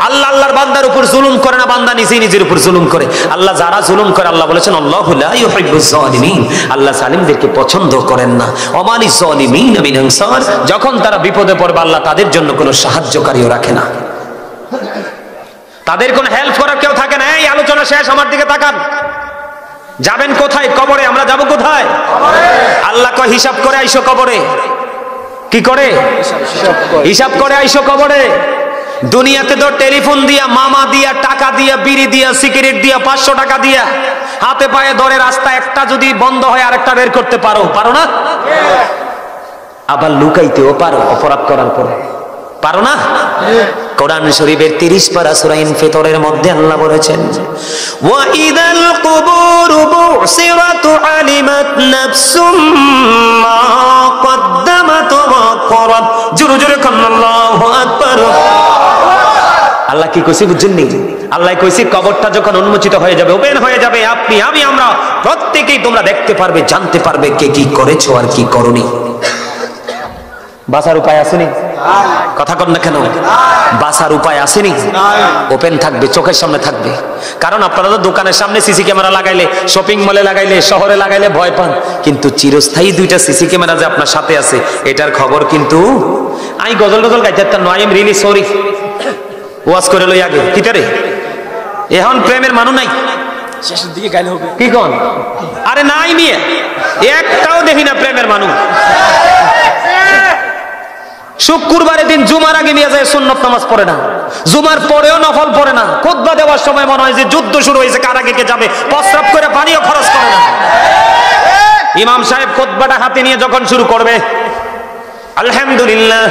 আল্লাহ আল্লাহর বান্দার উপর জুলুম করে না, বান্দা নিজেই নিজের উপর জুলুম করে। আল্লাহ যারা জুলুম করে, আল্লাহ বলেছেন, আল্লাহু লা ইউহিব্বুজ জালিমিন। আল্লাহ জালিমদেরকে পছন্দ করেন না। ওয়া লিজ জালিমিনা মিন আনসার। যখন তারা বিপদে পড়বে, আল্লাহ তাদের জন্য কোনো সাহায্যকারীও রাখে না। তাদের কোনো হেল্প করার কেউ থাকে না। এই আলোচনা শেষ, আমার দিকে তাকান। যাবেন কোথায়? কবরে। আমরা যাব কোথায়? আল্লাহ কয় হিসাব করে আইসো কবরে। কি করে? হিসাব করে আইসো কবরে। দুনিয়াতে তো টেলিফোন দিয়া, মামা দিয়া, টাকা দিয়া, বিড়ি দিয়া, সিগারেট দিয়া, 500 টাকা দিয়া হাতে পায়ে ধরে রাস্তা একটা যদি বন্ধ হয় আরেকটা বের করতে পারো? পারো না? আবার লুকাইতেও পারো অপরাধ করার পরে, পারো না? কোরআন শরীফের 30 পারা সূরা ইনফিতরের মধ্যে আল্লাহ বলেছেন, ওয়া ইদাল কুবুরু বুসিরাত আলিমাত নাফসুম মা কদ্দামাত ওয়া আখরাত। জোরে জোরে আল্লাহু আকবার। আল্লাহ কি কইছে বুঝছেন নি? আল্লাহ কইছে কবরটা যখন উন্মোচিত হয়ে যাবে, ওপেন হয়ে যাবে, আপনি আমি আমরা প্রত্যেকেই তোমরা দেখতে পারবে, জানতে পারবে কে কি করেছো আর কি করনি। বাঁচার উপায় আসেনি? কথা কন না কেন? বাঁচার উপায় আসেনি? ওপেন থাকবে, চোখের সামনে থাকবে। কারণ আপনারা তো দোকানের সামনে সিসি ক্যামেরা লাগাইলে, শপিং মলে লাগাইলে, শহরে লাগাইলে ভয় পান, কিন্তু চিরস্থায়ী 2টা সিসি ক্যামেরা যে আপনার সাথে আছে এটার খবর কিন্তু। আমি গজল গজল গাইতে no, I am really sorry. ওয়াজ করে লই আগে কিটারে, এখন প্রেমের মানুষ নাই, শেষের দিকে গাইলে হবে। কি কোন? আরে নাই মিয়া, একটাও দেখি না প্রেমের মানুষ। শুক্রবারের দিন জুমার আগে নিয়ে যায় সুন্নত নামাজ পড়ে না, জুমার পরেও নফল পড়ে না। খুতবা দেওয়ার সময় মনে হয় যে যুদ্ধ শুরু হয়েছে, কার আগে কে যাবে, প্রস্রাব করে পানিও খরচ করে না। ইমাম সাহেব খুতবাটা হাতে নিয়ে যখন শুরু করবে, আলহামদুলিল্লাহ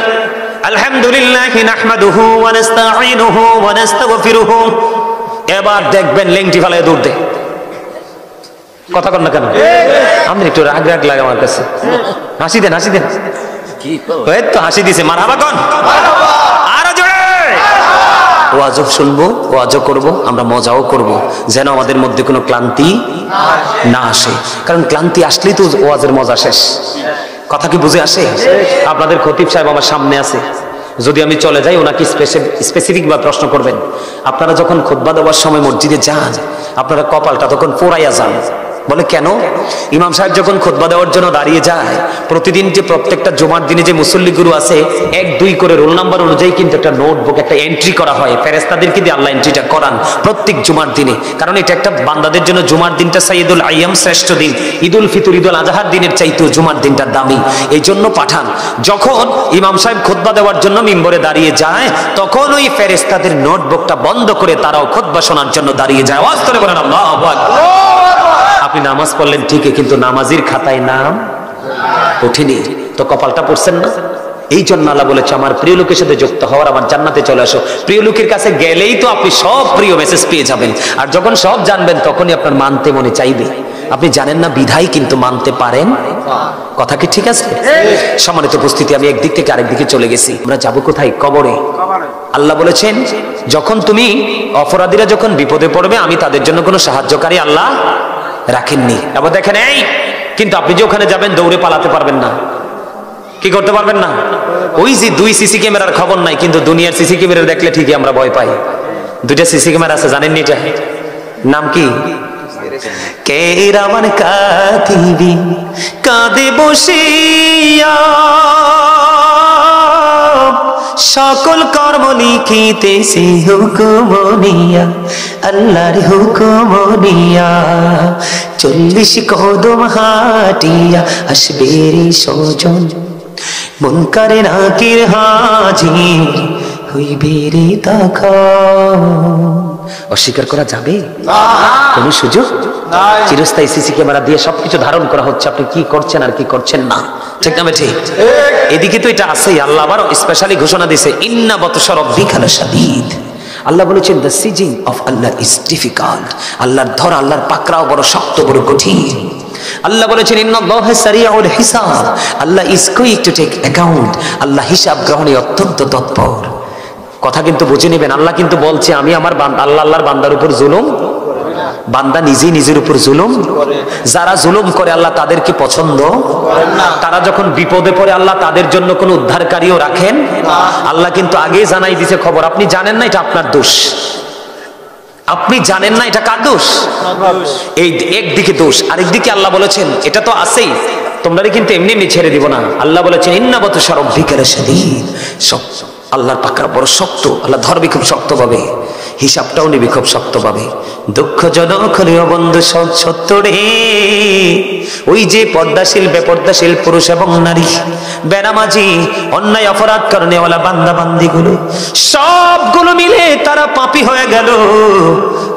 আলহামদুলিল্লাহ নাহমাদুহু ওয়া নাস্তাঈনুহু ওয়া নাস্তাগফিরুহু, এবার দেখবেন লেংটি ফালায় দৌড় দেয়। কথা কন না কেন? আমি একটু রাগ রাগ লাগে আমার কাছে। হাসি দেন, হাসি দেন। ওই তো হাসি দিছে, মারহাবা কোন? আরো জোরে। ওয়াজও শুনবো, ওয়াজও করবো, আমরা মজাও করব, যেন আমাদের মধ্যে কোনো ক্লান্তি না আসে। কারণ ক্লান্তি আসলেই তো ওয়াজের মজা শেষ। কথা কি বুঝে আসে? আপনাদের খতিব সাহেব আমার সামনে আছে, যদি আমি চলে যাই ওনাকে স্পেসিফিক ভাবে প্রশ্ন করবেন। আপনারা যখন খুতবা দেওয়ার সময় মসজিদে যান, আপনারা কপালটা তখন পোড়াইয়া যান। বলে কেন? ইমাম সাহেব যখন খুতবা দেওয়ার জন্য দাঁড়িয়ে যায়, প্রতিদিন যে প্রত্যেকটা জুমার দিনে যে মুসল্লিগুরু আছে 1-2 করে রোল নাম্বার অনুযায়ী কিন্তু একটা নোটবুক, একটা এন্ট্রি করা হয়। ফেরেশতাদেরকে দিয়ে আল্লাহ এন্ট্রিটা করান প্রত্যেক জুমার দিনে। কারণ এটা একটা বান্দাদের জন্য জুমার দিনটা সাইয়্যিদুল আইয়াম, শ্রেষ্ঠ দিন। ঈদুল ফিতর, ঈদুল আজহার দিনের চাইতেও জুমার দিনটা দামি, এই জন্য পাঠান। যখন ইমাম সাহেব খুতবা দেওয়ার জন্য মিম্বরে দাঁড়িয়ে যায়, তখন ওই ফেরেশতাদের নোটবুকটা বন্ধ করে তারাও খুতবা শোনার জন্য দাঁড়িয়ে যায়। আওয়াজ করে বলেন আল্লাহু আকবার। আপনি নামাজ পড়লেন ঠিকই, কিন্তু নামাজির খাতায় নাম ওঠেনি, তো কপালটা পড়ছেন না। এই জন্য আল্লাহ বলেছে, আমার প্রিয় লোকের সাথে যুক্ত হওয়ার, আমার জান্নাতে চলে আসো। প্রিয় লোকের কাছে গেলেই তো আপনি সব প্রিয় মেসেজ পেয়ে যাবেন, আর যখন সব জানবেন তখনই আপনার মানতে মনে চাইবে। আপনি জানেন না বিধায় কিন্তু মানতে পারেন। কথা কি ঠিক আছে? সম্মানিত উপস্থিতি, আমি একদিক থেকে আরেক দিকে চলে গেছি। আমরা যাবো কোথায়? কবরে। আল্লাহ বলেছেন, যখন তুমি অপরাধীরা যখন বিপদে পড়বে, আমি তাদের জন্য কোনো সাহায্যকারী আল্লাহ রাখেননি। এবার দেখেন, এই কিন্তু আপনি যে ওখানে যাবেন দৌড়ে পালাতে পারবেন না। কি করতে পারবেন না? ওই যে 2 সিসি ক্যামেরার খবর নাই, কিন্তু দুনিয়ার সিসি ক্যামেরা দেখলে ঠিকই আমরা ভয় পাই। 2টা সিসি ক্যামেরা আছে, জানেন নি এটা? নাম কি? কেরামান কাতিবিন কাঁদে বসিয়া সকল কর্ম লিখিতেছে হুকুম নিয়া, আল্লাহর হুকুম নিয়া। 40 কদম হাটিয়া আসবে রে সজন, মুনকারে নাকির হাজির হইবে রে তখন। অস্বীকার করা যাবে? কোন সুযোগ নাই। চিরস্থায়ী সিসি ক্যামেরা দিয়ে সবকিছু ধারণ করা হচ্ছে, আপনি কি করছেন আর কি করছেন না। ঠিক না? ঠিক। এদিকে তো এটা আছেই। আল্লাহ আবার স্পেশালি ঘোষণা দিয়েছে, ইন্না বাতশা রাব্বিকা লাশাদীদ। আল্লাহ বলেছেন, the seizing of Allah is difficult. আল্লাহর ধরা, আল্লাহর পাকড়াও বড় শক্ত, বড় কঠিন। আল্লাহ বলেছেন, ইন্নাল্লাহা সারিউল হিসাব। Allah is quick to take account. Allah হিসাব গ্রহণে অত্যন্ত তৎপর। কথা কিন্তু বুঝে নেবেন, আল্লাহ কিন্তু বলছে, আমি আমার আল্লাহর বান্দার উপর জুলুম, বান্দা নিজেই নিজের উপর জুলুম। যারা জুলুম করে আল্লাহ তাদেরকে পছন্দ করেন না। তারা যখন বিপদে পড়ে আল্লাহ তাদের জন্য কোনো উদ্ধারকারীও রাখেন না। আল্লাহ কিন্তু আগেই জানাই দিয়েছে খবর, আপনি জানেন না এটা আপনার দোষ, আপনি জানেন না এটা কার দোষ। এই একদিকে দোষ, আরেকদিকে আল্লাহ বলেছেন এটা তো আছেই, তোমরা কিন্তু এমনি এমনি ছেড়ে দিব না। আল্লাহ বলেছেন, ইন্না বাতশা রাব্বিকা লাশাদীদ। আল্লাহর পাকড়া বড় শক্ত, আল্লাহ ধরবে খুব শক্ত ভাবে। হিসাবটাও নিবি খুব শক্তভাবে। দুঃখজনক হলেও বন্ধু সত্য রে, ওই যে পর্দাশীল বেপর্দাশীল পুরুষ এবং নারী, বেনামাজি, অন্যায় অপরাধ করনেওয়ালা বান্দা বান্দিগুলো সবগুলো মিলে তারা পাপী হয়ে গেল।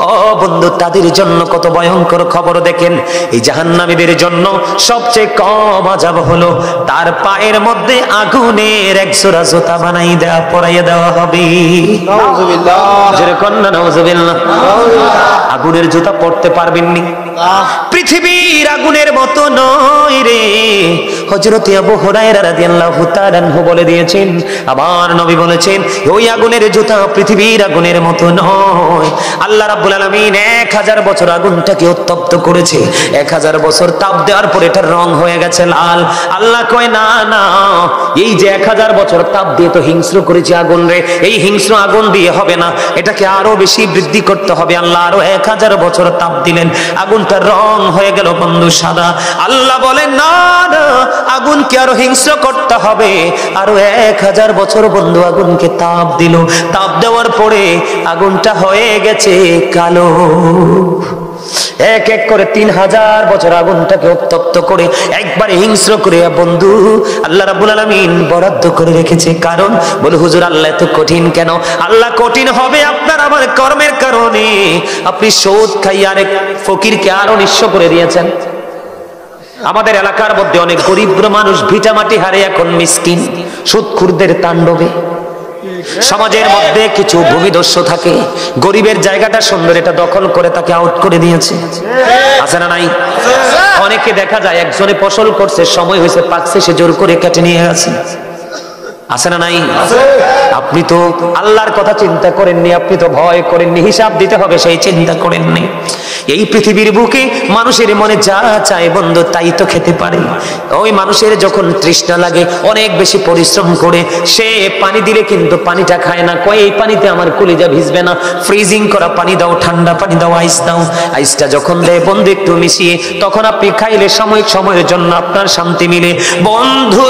ও বন্ধু, তাদের জন্য কত ভয়ঙ্কর খবর দেখেন। এই জাহান্নামীদের জন্য সবচেয়ে কম আযাব হলো তার পায়ের মধ্যে আগুনের এক জোড়া জুতা বানাই দেওয়া, পরাইয়া দেওয়া হবে। নাউজুবিল্লাহ, যেরকম না নাউজুবিল্লাহ। আগুনের জুতা পরতে পারবেননি, পৃথিবীর আগুনের মতো নয় রে। হযরত আবু হুরায়রা রাদিয়াল্লাহু তাআলা আনহু বলে দিয়েছেন, আমার নবী বলেছেন, ওই আগুনের জুতা পৃথিবীর আগুনের মতো নয়। আল্লাহ রাব্বুল আলামিন 1000 বছর আগুনটাকে উত্তপ্ত করেছে। 1000 বছর তাপ দেওয়ার পর এটার রং হয়ে গেছে লাল। আল্লাহ কয় না না, এই যে 1000 বছর তাপ দিয়ে তো হিংস্র করেছে আগুন রে, এই হিংস্র আগুন দিয়ে হবে না, এটাকে আরো বেশি বৃদ্ধি করতে হবে। আল্লাহ আরো 1000 বছর তাপ দিলেন, আগুনটার রং হয়ে গেল বন্ধু সাদা। আল্লাহ বলেন না না, আগুনকে আরো হিংস্র করতে হবে। আরো 1000 বছর বন্ধু আগুনকে তাপ দিল, তাপ দেওয়ার পরে আগুনটা হয়ে গেছে কালো। এক এক করে 3000 বছর আগুনটাকে উত্তপ্ত করে একবারে হিংস্র করে বন্ধু আল্লাহ রাব্বুল আলামিন বরাদ্দ করে রেখেছে। কারণ বলে হুজুর আল্লাহ এত কঠিন কেন? আল্লাহ কঠিন হবে আপনার আমার কর্মের কারণে। আপনি সুদ খাইয়া আরেক ফকিরকে আরো নিঃস্ব করে দিয়েছেন। আমাদের এলাকার মধ্যে অনেক গরিব মানুষ ভিটামাটি হারে এখন মিসকিন সুদখোরদের তাণ্ডবে। সমাজের মধ্যে কিছু ভূমিদস্য থাকে, গরিবের জায়গাটা সুন্দর, এটা দখল করে তাকে আউট করে দিয়েছে। আছে না নাই? অনেকে দেখা যায় একজনে ফসল করছে, সময় হয়েছে পাকছে, সে জোর করে কেটে নিয়ে গেছে। আছে না নাই? আপনি তো আল্লাহর কথা চিন্তা করেননি, আপনি তো ভয় করেননি, হিসাব দিতে হবে সেই চিন্তা করেননি। এই পৃথিবীর বুকে মানুষের মনে যা চায় বন্ধু তাই তো খেতে পারে। ওই মানুষের যখন তৃষ্ণা লাগে অনেক বেশি পরিশ্রম করে সে পানি দিলে কিন্তু পানিটা খায় না, কয় এই পানিতে আমার কলিজা ভিজবে না, ফ্রিজিং করা পানি দাও, ঠান্ডা পানি দাও, আইস দাও। আইসটা যখন দেয় বন্ধু একটু মিশিয়ে, তখন আপনি খাইলে সাময়িক সময়ের জন্য আপনার শান্তি মিলে। বন্ধু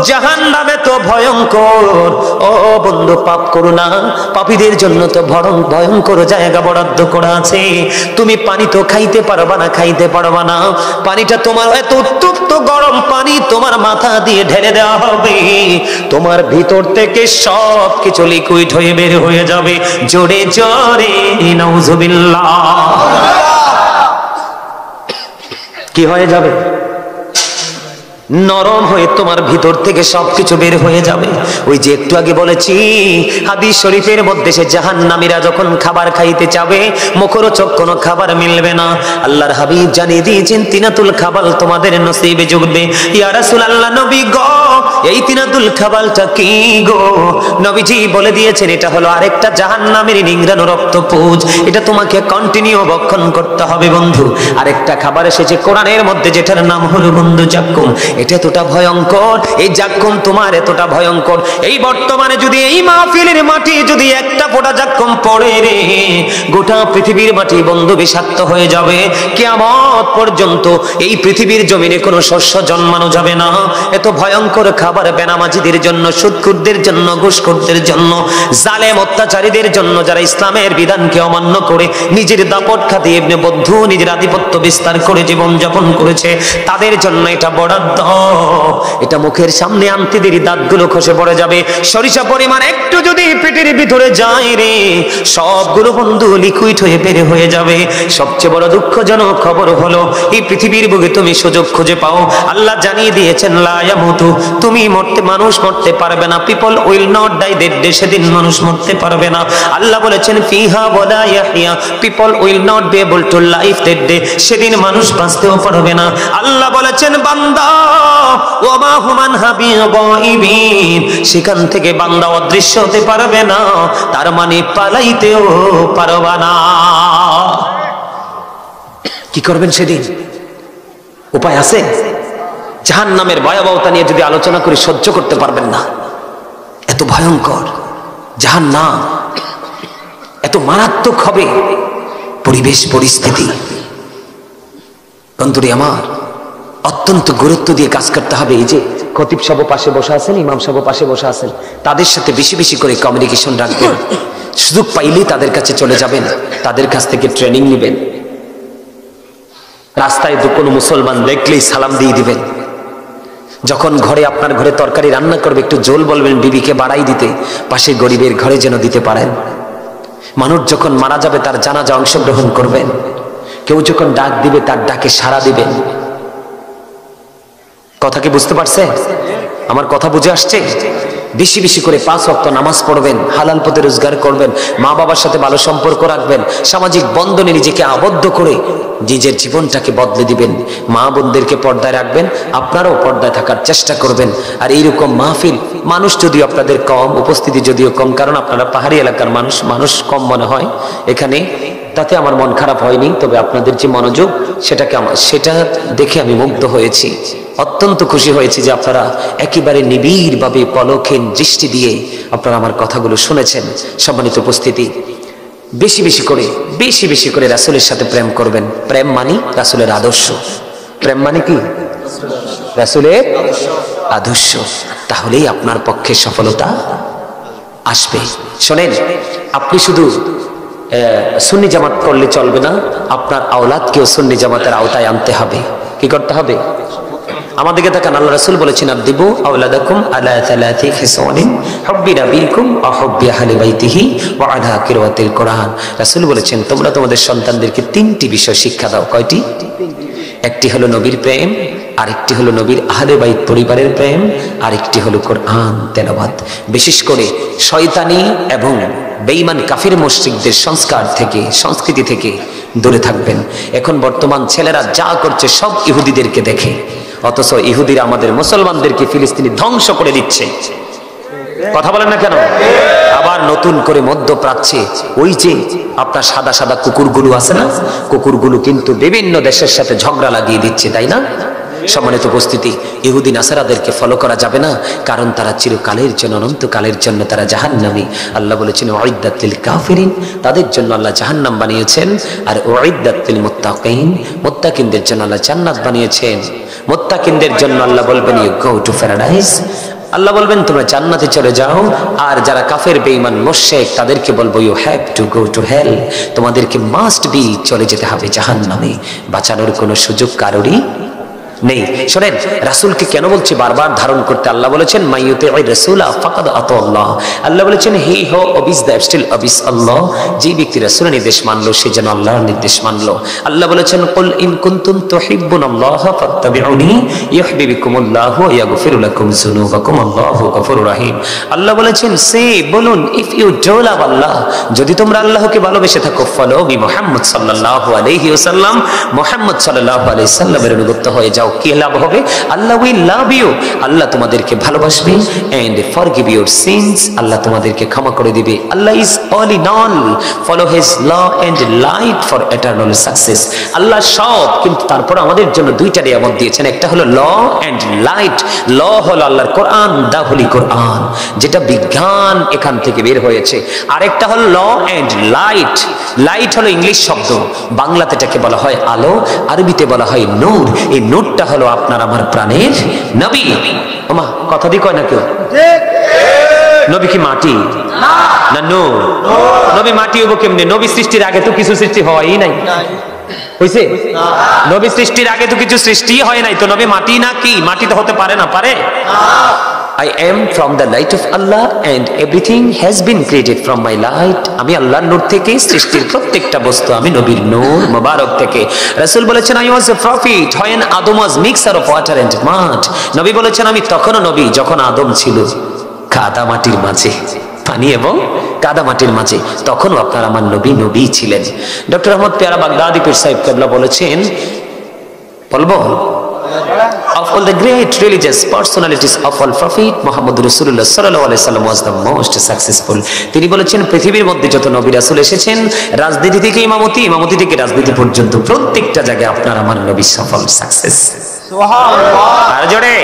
জাহান্নামে তো ভয়ঙ্কর। ও বন্ধু পাপ করো না, পাপীদের জন্য তো ভয়ঙ্কর জায়গা বরাদ্দ করা আছে। তুমি পানি তো খাইতে পারবা না, খাইতে পারবা না। পানিটা তোমার এত উত্তপ্ত গরম পানি তোমার মাথা দিয়ে ঢেলে দেওয়া হবে, তোমার ভিতর থেকে সব কিছু লিকুইড হয়ে বের হয়ে যাবে। জোরে জোরে নাউজুবিল্লাহ। কি হয়ে যাবে? নরম হয়ে তোমার ভিতর থেকে সবকিছু বের হয়ে যাবে। ওই যে একটু আগে বলেছি হাদিস শরীফের মধ্যে, সে জাহান্নামীরা যখন খাবার খাইতে যাবে মুখরোচক কোনো খাবার মিলবে না। আল্লাহর হাবিব জানিয়ে দিয়েছেন তিনাতুল খাবাল তোমাদের নসিবে জুটবে। ইয়া রাসূলুল্লাহ, নবী গো এই তিনাতুল খাবালটা কি গো? নবীজি বলে দিয়েছেন এটা হলো আরেকটা জাহান্নামের নিংড়ানো রক্তপুঞ্জ, এটা তোমাকে কন্টিনিউ ভক্ষণ করতে হবে বন্ধু। আরেকটা খাবার এসেছে কোরআনের মধ্যে যেটার নাম হলো বন্ধু জাক্কুম। এটা এতটা ভয়ঙ্কর, এই জাক্কুম তোমার এতটা ভয়ঙ্কর, এই বর্তমানে যদি এই মাহফিলের মাটি যদি একটা ফোঁটা জাক্কুম পড়ে রে, গোটা পৃথিবীর মাটি বন্ধু বিষাক্ত হয়ে যাবে। কিয়ামত পর্যন্ত এই পৃথিবীর জমিনে কোনো শস্য জন্মানো যাবে না। এত ভয়ঙ্কর খাবার বেনামাজিদের জন্য, সুদখোরদের জন্য, ঘুষখোরদের জন্য, জালেম অত্যাচারীদের জন্য, যারা ইসলামের বিধানকে অমান্য করে নিজের দাপট খাটিয়ে বন্ধু নিজের আধিপত্য বিস্তার করে জীবন যাপন করেছে, তাদের জন্য এটা বরাদ্দ। এটা মুখের সামনে আনতে দেরি দাঁতগুলো খসে পড়ে যাবে। সরিষা পরিমাণ একটু যদি পেটের ভিতরে যায় রে, সবগুলো বন্ধু লিকুইড হয়ে বের হয়ে যাবে। সবচেয়ে বড় দুঃখজনক খবর হলো এই পৃথিবীর বুকে তুমি সুযোগ খুঁজে পাও, আল্লাহ জানিয়ে দিয়েছেন লা ইয়ামুতু, তুমি মানুষ মরতে পারবে না। People will not die that day, সেদিন মানুষ মরতে পারবে না। আল্লাহ বলেছেন ফিহা ওয়ালা ইয়াহইয়া, people will not be able to live that day, সেদিন মানুষ বাঁচতেও পারবে না। আল্লাহ বলেছেন বান্দা ওমা হুমান হাবিবিন, সেখান থেকে বান্দা অদৃশ্য হতে পারবে না, তার মানে পালাইতেও পারবে না। কি করবেন সেদিন? উপায় আছে? জাহান্নামের ভয়াবহতা নিয়ে যদি আলোচনা করি সহ্য করতে পারবেন না। এত ভয়ঙ্কর জাহান্নাম, এত মারাত্মক হবে পরিবেশ পরিস্থিতি। বন্ধুরে আমার, অত্যন্ত গুরুত্ব দিয়ে কাজ করতে হবে। এই যে খতিব সাহেব পাশে বসে আছেন, ইমাম সাহেব পাশে বসে আছেন, তাদের সাথে বেশি বেশি করে কমিউনিকেশন রাখবেন। সুযোগ পাইলেই তাদের কাছে চলে যাবেন, তাদের কাছ থেকে ট্রেনিং নেবেন। রাস্তায় কোনো মুসলমান দেখলেই সালাম দিয়ে দিবেন। যখন ঘরে আপনার ঘরে তরকারি রান্না করবে একটু ঝোল বলবেন বিবিকে বাড়াই দিতে, পাশে গরিবের ঘরে যেন দিতে পারেন। মানুষ যখন মারা যাবে তার জানাজা অংশগ্রহণ করবেন। কেউ যখন ডাক দিবে তার ডাকে সাড়া দিবেন। কথা কি বুঝতে পারছে? আমার কথা বুঝে আসছে? বেশি বেশি করে 5 ওয়াক্ত নামাজ পড়বেন, হালাল পথে রোজগার করবেন, মা বাবার সাথে ভালো সম্পর্ক রাখবেন, সামাজিক বন্ধনে নিজেকে আবদ্ধ করে নিজের জীবনটাকে বদলে দিবেন। মা বোনদেরকে পর্দায় রাখবেন, আপনারাও পর্দায় থাকার চেষ্টা করবেন। আর এইরকম মাহফিল, মানুষ যদিও আপনাদের কম, উপস্থিতি যদিও কম, কারণ আপনারা পাহাড়ি এলাকার মানুষ কম মনে হয় এখানে, তাতে আমার মন খারাপ হয়নি। তবে আপনাদের যে মনোযোগ সেটা দেখে আমি মুগ্ধ হয়েছি, অত্যন্ত খুশি হয়েছি যে আপনারা একেবারে নিবিড়ভাবে পলকহীন দৃষ্টি দিয়ে আপনারা আমার কথাগুলো শুনেছেন। সম্মানিত উপস্থিতি, বেশি বেশি করে রাসূলের সাথে প্রেম করবেন। প্রেম মানে রাসূলের আদর্শ। প্রেম মানে কি? রাসূলের আদর্শ। তাহলেই আপনার পক্ষে সফলতা আসবে। শোনেন, আপনি শুধু সুন্নি জামাত করলে চলবে না, আপনার আওলাদকেও সুন্নি জামাতের আওতায় আনতে হবে। কি করতে হবে? আমাদেরকে তাকান, আল্লাহ রাসূল বলেছেন আদিবু আওলাদাকুম আলা সালাতি খিসালিন হুব্বি নাবিকুম ওয়া হুব্বি আহলি বাইতিহি ওয়া আলা কিরাতিল কোরআন। রাসূল বলেছেন তোমরা তোমাদের সন্তানদেরকে 3টি বিষয় শিক্ষা দাও। কয়টি? একটি হলো নবীর প্রেম, আরেকটি হলো নবীর আহলে বাইত পরিবারের প্রেম, আরেকটি হলো কোরআন তেলাওয়াত। বিশেষ করে শয়তানি এবং বেঈমান কাফির মুশরিকদের সংস্কৃতি থেকে দূরে থাকবেন। এখন বর্তমান ছেলেরা যা করছে সব ইহুদিদেরকে দেখে, অথচ ইহুদিরা আমাদের মুসলমানদেরকে ফিলিস্তিনি ধ্বংস করে দিচ্ছে। কথা বলেন না কেন? আবার নতুন করে মধ্যপ্রাচ্যে ওই যে আপনার সাদা সাদা কুকুরগুলো আছে না, কুকুরগুলো কিন্তু বিভিন্ন দেশের সাথে ঝগড়া লাগিয়ে দিচ্ছে, তাই না? সম্মানিত উপস্থিতি, ইহুদি নাসারাদেরকে ফলো করা যাবে না, কারণ তারা চিরকালের জন্য, অনন্তকালের জন্য তারা জাহান্নামী। আল্লাহ বলেছেন উইদ্দাত লিল কাফিরিন, তাদের জন্য আল্লাহ জাহান্নাম বানিয়েছেন। আর উইদ্দাত লিল মুত্তাকিন, মুত্তাকিনদের জন্য আল্লাহ জান্নাত বানিয়েছেন। মুত্তাকিনদের জন্য আল্লাহ বলবেন ইউ গো টু প্যারাডাইস, আল্লাহ বলবেন তোমরা জান্নাতে চলে যাও। আর যারা কাফের বেঈমান মুশরিক তাদেরকে বলবো you have to go to hell, তোমাদেরকে মাস্ট বি চলে যেতে হবে জাহান্নামে। বাঁচানোর কোনো সুযোগ কারোরই নেই। শোনেন, রাসূলকে কেন বলছি বারবার ধারণ করতে? আল্লাহ বলেছেন মাইয়ুতি'র রাসূলা ফাকাদ আতাল্লাহ। আল্লাহ বলেছেন হি হো অবিস দ্য স্টিল অবিস আল্লাহ, যে ব্যক্তি রাসূলের নির্দেশ মানলো সে যেন আল্লাহর নির্দেশ মানলো। আল্লাহ বলেছেন কুল ইন কুনতুম তুহিব্বুনাল্লাহ ফাত্তাবিউনি ইউহিব্বুকুমুল্লাহু ওয়া ইয়াগফির লাকুম যুনুবাকুম আল্লাহু গফুরুর রহিম। আল্লাহ বলেছেন সে বলুন ইফ ইউ ডু লাভ আল্লাহ, যদি তোমরা আল্লাহকে ভালোবেসে থাকো, ফলো মি মুহাম্মদ সাল্লাল্লাহু আলাইহি ওয়াসাল্লাম, মুহাম্মদ সাল্লাল্লাহু আলাইহি সাল্লামের অনুগত হয়ে যাও। কি লাভ হবে? আল্লাহ উইল লাভ ইউ, আল্লাহ তোমাদেরকে ভালোবাসবে। And forgive your sins, Allah তোমাদেরকে ক্ষমা করে দিবে। Allah is all in all, follow his law and light for eternal success. Allah সব, কিন্তু তারপর আমাদের জন্য 2টা নিয়ামত দিয়েছেন, একটা হলো ল এন্ড লাইট। ল হলো আল্লাহর কোরআন, দা হোলি কোরআন, যেটা বিজ্ঞান এখান থেকে বের হয়েছে। আরেকটা হলো ল এন্ড লাইট। লাইট হলো ইংলিশ শব্দ, বাংলাতে এটাকে বলা হয় আলো, আরবিতে বলা হয় নূর। এই নূরটা হলো আপনার আমার প্রাণের নবী। ওমা কথা দি কয় না কেউ? নবী কি মাটি না নূর? নবী মাটি হবো কেমনে? নবী সৃষ্টির আগে তো কিছু সৃষ্টি হয়ই নাই, হইছে? নবী সৃষ্টির আগে তো কিছু সৃষ্টি হয় নাই, তো নবী মাটি না কি? মাটি তো হতে পারে না, পারে? I am from the light of Allah and everything has been created from my light. আমি আল্লাহর নূর থেকে সৃষ্টির প্রত্যেকটা বস্তু আমি নবীর নূর মোবারক থেকে। রাসূল বলেছেন I was a prophet when Adam was mixture of water and mud. নবী বলেছেন আমি তখনও নবী যখন আদম ছিল কাদা মাটির মাঝে, পানি এবং কাদা মাটির মাঝে, তখনও আপনার আমার নবী ছিলেন। ডক্টর আহমদ পেয়ারা বাগদাদি পীর সাহেব কেবলা বলেছেন, বলবো of all the great religious personalities of all prophet Muhammad Rasulullah sallallahu alaihi wasallam was the most successful. তিনি বলেছেন পৃথিবীর মধ্যে যত নবী রাসূল এসেছেন, রাজনীতি থেকে ইমামতি থেকে রাজনীতি পর্যন্ত প্রত্যেকটা জায়গায় আপনার আমার নবী সফল, সাকসেস। সুবহানাল্লাহ। আর জোরে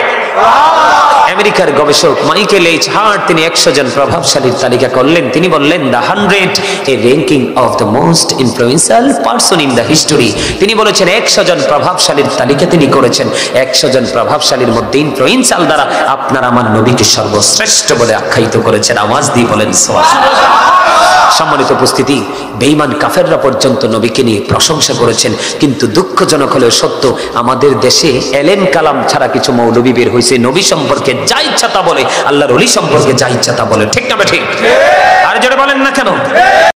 আমেরিকার গবেষক মাইকেল এইচ হার্ট তিনি 100 জন প্রভাবশালীর তালিকা করলেন। তিনি বললেন the 100 A ranking of the most influential person in the history. তিনি বলেছেন 100 জন প্রভাবশালীর তালিকা তিনি করেছেন। 100 জন প্রভাবশালীর মধ্যে ইনফ্লুয়েন্সিয়াল দ্বারা আপনার আমার নবীকে সর্বশ্রেষ্ঠ বলে আখ্যায়িত করেছেন। আওয়াজ দিয়ে বলেন সুবহানাল্লাহ। সম্মানিত উপস্থিতি, বেঈমান কাফেররা পর্যন্ত নবীকে নিয়ে প্রশংসা করেছেন, কিন্তু দুঃখজনক হলেও সত্য, আমাদের দেশে এলেম কালাম ছাড়া কিছু মৌলবী বের হয়েছে, নবী সম্পর্কে যা ইচ্ছা তা বলে, আল্লাহর ওলি সম্পর্কে যা ইচ্ছা তা বলে। ঠিক না ঠিক? আর যেটা বলেন